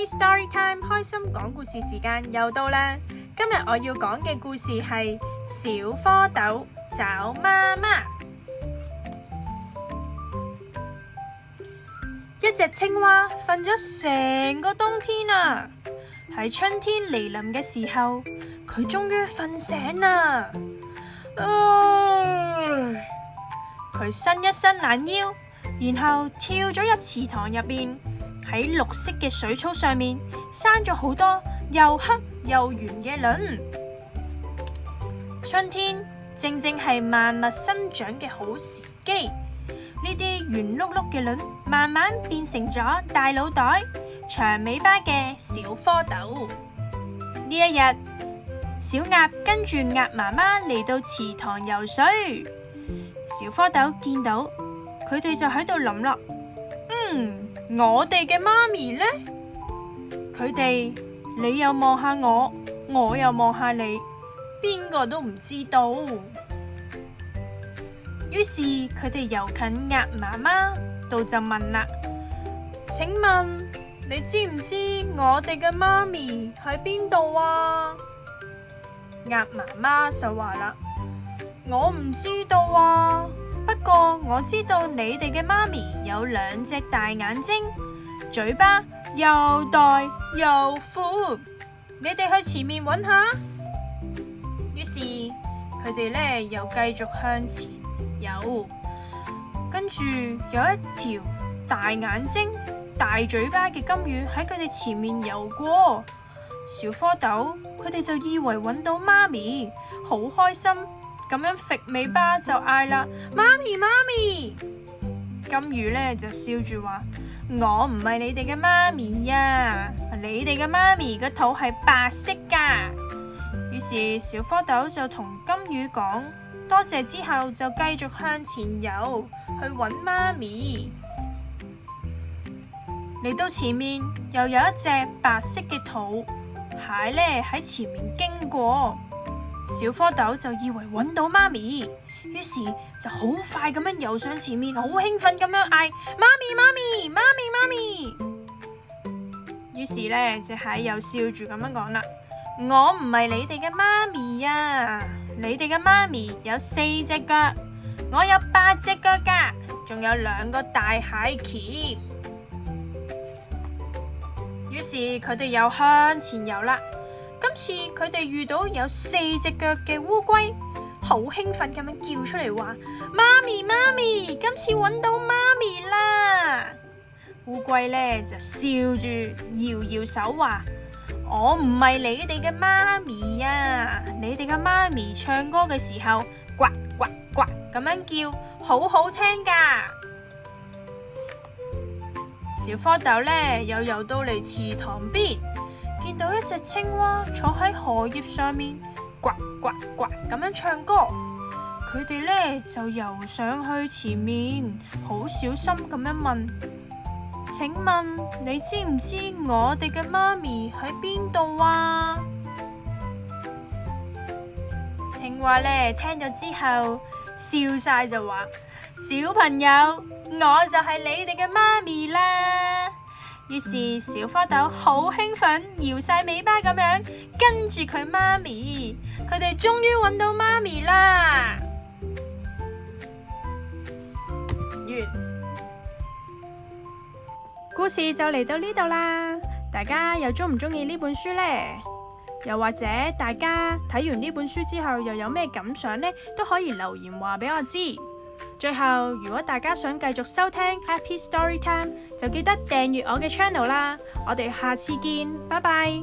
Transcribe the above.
Happy Story Time， 開心講故事時間又到啦！今日我要講嘅故事係小蝌蚪找媽媽。一隻青蛙瞓咗成個冬天啊！喺春天嚟臨嘅時候，佢終於瞓醒啦。佢伸一伸懶腰，然後跳咗入池塘入邊。喺綠色嘅水草上面生咗好多又黑又圓嘅卵。春天正正係萬物生長嘅好時機，呢啲圓碌碌嘅卵慢慢變成咗大腦袋、長尾巴嘅小蝌蚪。呢一日，小鴨跟住鴨媽媽嚟到池塘游水，小蝌蚪見到佢哋就喺度諗啦。我哋嘅媽咪呢？佢哋，你又望下我，我又望下你，邊個都唔知道。於是佢哋游近鴨媽媽度就問啦：請問你知唔知我哋嘅媽咪喺邊度啊？鴨媽媽就話啦：我唔知道啊。不過我知道你哋嘅媽咪有兩隻大眼睛，嘴巴又大又闊，你哋去前面揾下。於是佢哋呢又繼續向前游，跟住有一條大眼睛、大嘴巴嘅金魚喺佢哋前面游過。小蝌蚪佢哋就以為揾到媽咪，好開心。咁樣揈尾巴就嗌啦：媽咪媽咪！金魚呢就笑住話：我唔係你哋嘅媽咪呀，你哋嘅媽咪個肚係白色噶。於是小蝌蚪就同金魚講多謝之後，就繼續向前游去揾媽咪。嚟到前面又有一隻白色嘅肚蟹呢喺前面經過。小蝌蚪就以為揾到媽咪，於是就好快咁樣游上前面，好興奮咁樣嗌：媽咪媽咪媽咪媽咪！於是呢隻蟹又笑住咁樣講啦：我唔係你哋嘅媽咪呀，你哋嘅媽咪有4隻腳，我有8隻腳噶，仲有2個大蟹鉗。於是佢哋又向前游啦。今次佢哋遇到有4隻腳嘅烏龜，好興奮咁樣叫出嚟話：媽咪媽咪，今次揾到媽咪啦！烏龜呢就笑住搖搖手話：我唔係你哋嘅媽咪呀，你哋嘅媽咪唱歌嘅時候呱呱呱咁樣叫，好好聽噶。小蝌蚪呢又游到嚟池塘邊，見到一隻青蛙坐喺荷葉上面，呱呱呱咁樣唱歌。佢哋呢就游上去前面，好小心咁樣問：請問你知唔知我哋嘅媽咪喺邊度啊？青蛙呢聽咗之後笑晒就話：小朋友，我就係你哋嘅媽咪啦！於是小蝌蚪好興奮，搖晒尾巴咁樣跟住佢媽咪，佢哋終於揾到媽咪啦！完。故事就嚟到呢度啦，大家又鍾唔鍾意呢本書呢？又或者大家睇完呢本書之後又有咩感想呢？都可以留言話俾我知。最後，如果大家想繼續收聽 Happy Story Time， 就記得訂閱我嘅 channel 啦。我哋下次見，拜拜。